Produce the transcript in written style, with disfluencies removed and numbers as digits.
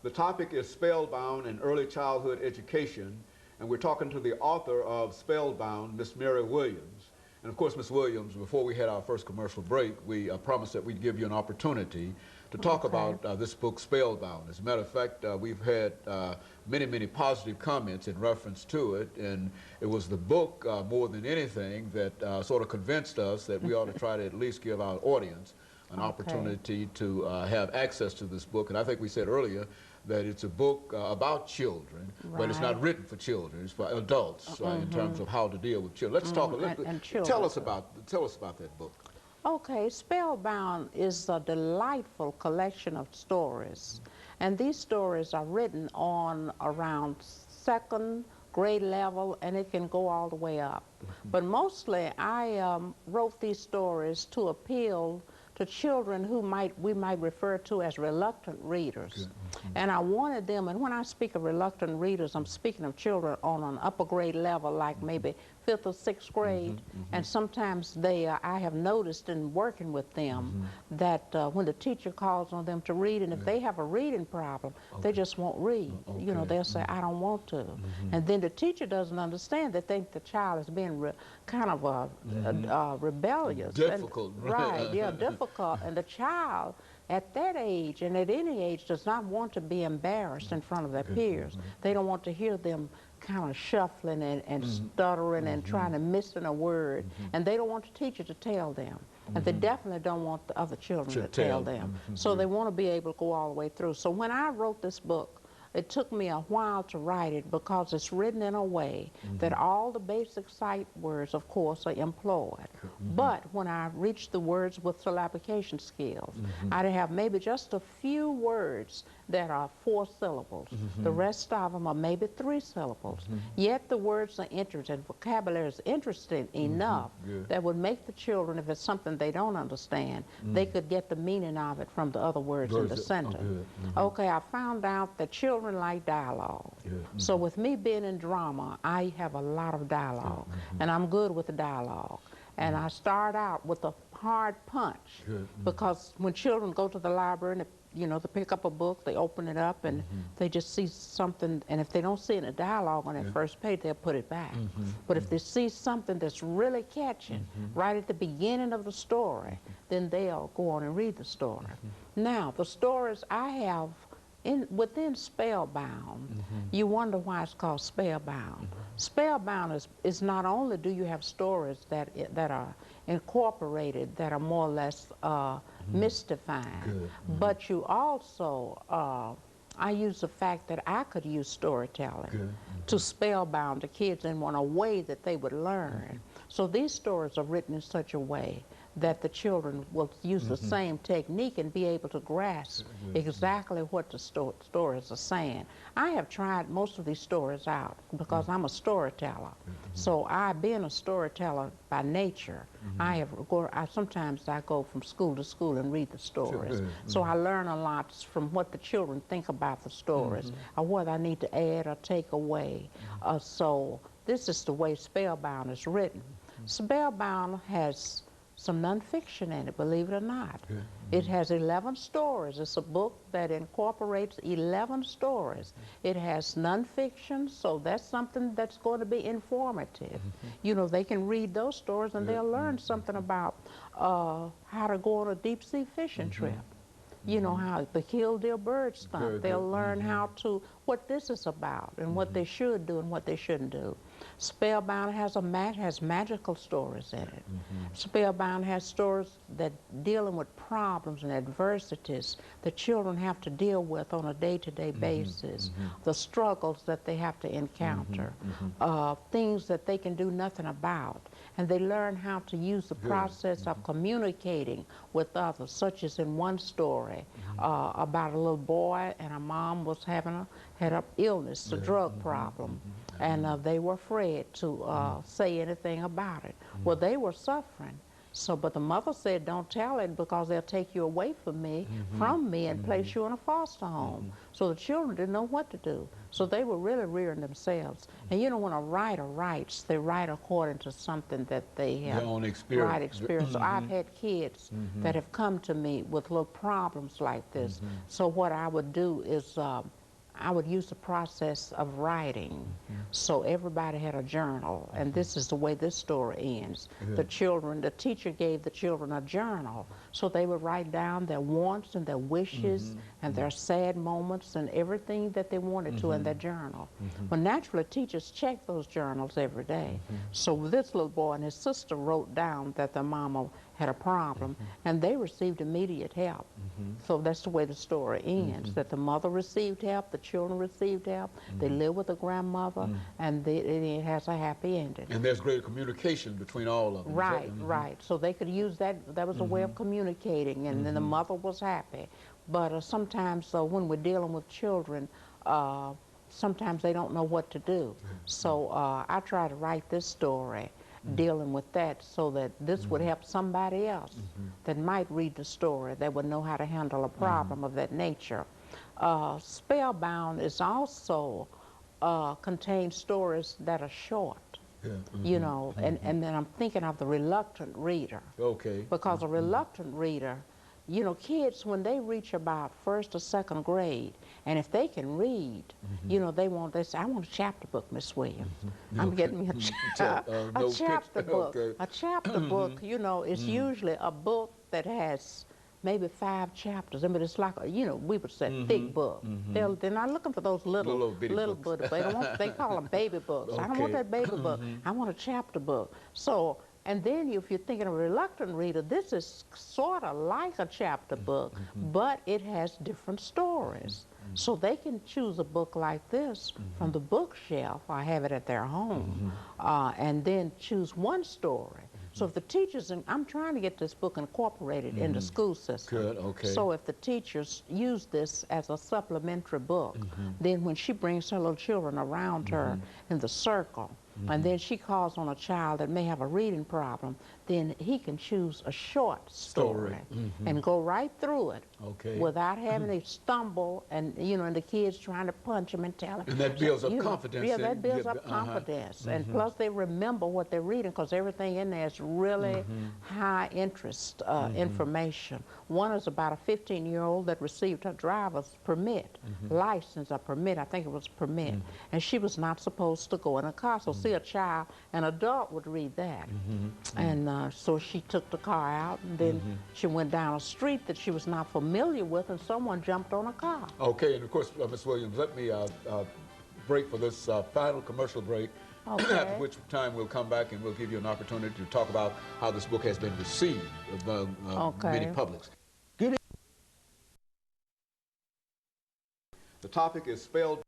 The topic is Spellbound in Early Childhood Education, and we're talking to the author of Spellbound, Miss Mary Williams. And of course, Miss Williams, before we had our first commercial break, we promised that we'd give you an opportunity to talk about this book, Spellbound. As a matter of fact, we've had many positive comments in reference to it, and it was the book, more than anything, that sort of convinced us that we ought to try to at least give our audience an opportunity to have access to this book. And I think we said earlier that it's a book about children, but it's not written for children. It's for adults in terms of how to deal with children. Let's talk a little bit. Tell us about that book. Okay, Spellbound is a delightful collection of stories, and these stories are written on around second grade level, and it can go all the way up. But mostly I wrote these stories to appeal to children who we might refer to as reluctant readers. And I wanted them, and when I speak of reluctant readers, I'm speaking of children on an upper grade level, like maybe 5th or 6th grade. And sometimes I have noticed in working with them that when the teacher calls on them to read, and if they have a reading problem, they just won't read. You know, they'll say, I don't want to. And then the teacher doesn't understand. They think the child is being kind of rebellious. Difficult. Right, yeah, difficult. And the child at that age and at any age does not want to be embarrassed in front of their peers. They don't want to hear them kind of shuffling and stuttering and trying to miss a word. And they don't want the teacher to tell them. And they definitely don't want the other children to tell them. So they want to be able to go all the way through. So when I wrote this book, it took me a while to write it because it's written in a way that all the basic sight words, of course, are employed. But when I reached the words with syllabication skills, I'd have maybe just a few words that are 4 syllables. The rest of them are maybe 3 syllables. Yet the words are interesting, vocabulary is interesting enough that would make the children, if it's something they don't understand, they could get the meaning of it from the other words in the sentence. Okay, I found out that children like dialogue. So with me being in drama, I have a lot of dialogue, and I'm good with the dialogue. And I start out with a hard punch, because when children go to the library and you know, to pick up a book, they open it up and they just see something, and if they don't see any dialogue on that first page, they'll put it back. But if they see something that's really catching right at the beginning of the story, then they'll go on and read the story. Now, the stories I have within Spellbound, you wonder why it's called Spellbound. Spellbound is not only do you have stories that are incorporated, that are more or less mystifying, but you also, I use the fact that I could use storytelling to spellbound the kids in a way that they would learn. So these stories are written in such a way that the children will use the same technique and be able to grasp exactly what the stories are saying. I have tried most of these stories out because I'm a storyteller. So being a storyteller by nature, sometimes I go from school to school and read the stories. So I learn a lot from what the children think about the stories, or what I need to add or take away. So this is the way Spellbound is written. Spellbound has some nonfiction in it, believe it or not. It has 11 stories. It's a book that incorporates 11 stories. It has nonfiction, so that's something that's going to be informative. You know, they can read those stories and they'll learn something about how to go on a deep sea fishing trip. You know, how the killdeer bird stunt. They'll learn what this is about and what they should do and what they shouldn't do. Spellbound has magical stories in it. Spellbound has stories that dealing with problems and adversities that children have to deal with on a day-to-day basis, the struggles that they have to encounter, things that they can do nothing about. And they learn how to use the process of communicating with others, such as in one story about a little boy and a mom was had an illness, a drug problem, and they were afraid to say anything about it. Well, they were suffering, So, but the mother said, don't tell it because they'll take you away from me, and place you in a foster home. So the children didn't know what to do. So they were really rearing themselves. And you know, when a writer writes, they write according to something that they have. Their own experience. Right, experience. So I've had kids that have come to me with little problems like this. So what I would do is I would use the process of writing. So everybody had a journal, and this is the way this story ends. The teacher gave the children a journal, so they would write down their wants and their wishes and their sad moments and everything that they wanted to in their journal. Well, naturally, teachers check those journals every day. So this little boy and his sister wrote down that their mama had a problem, and they received immediate help. So that's the way the story ends, that the mother received help, the children received help, they live with the grandmother, and it has a happy ending. And there's great communication between all of them. Right, right. So they could use that, that was a way of communicating, and then the mother was happy. But sometimes when we're dealing with children, sometimes they don't know what to do. So I try to write this story dealing with that so that this would help somebody else that might read the story, that would know how to handle a problem of that nature. Spellbound is also contains stories that are short. You know, and then I'm thinking of the reluctant reader. Okay. Because a reluctant reader, you know, kids, when they reach about 1st or 2nd grade, and if they can read, you know, they say, I want a chapter book, Miss Williams. I'm getting me a chapter book. A chapter book, you know, is usually a book that has maybe 5 chapters. I mean, it's like, you know, we would say thick book. They're not looking for those little books. They don't want, they call them baby books. I don't want that baby book. I want a chapter book. So, and then if you're thinking of a reluctant reader, this is sort of like a chapter book, but it has different stories. So they can choose a book like this from the bookshelf or have it at their home, and then choose one story. So if the teachers, and I'm trying to get this book incorporated in the school system. Good, okay. So if the teachers use this as a supplementary book, then when she brings her little children around her in the circle, and then she calls on a child that may have a reading problem, then he can choose a short story and go right through it without having to stumble and, you know, and the kids trying to punch him and tell him. And that builds up confidence. Yeah, that builds up confidence. And plus they remember what they're reading because everything in there is really high interest information. One is about a 15-year-old that received her driver's permit, license or permit, I think it was permit, and she was not supposed to go in a car. So see a child, an adult would read that. And so she took the car out, and then she went down a street that she was not familiar with, and someone jumped on a car. Okay, and of course, Ms. Williams, let me break for this final commercial break, at which time we'll come back and we'll give you an opportunity to talk about how this book has been received among many publics. The topic is spelled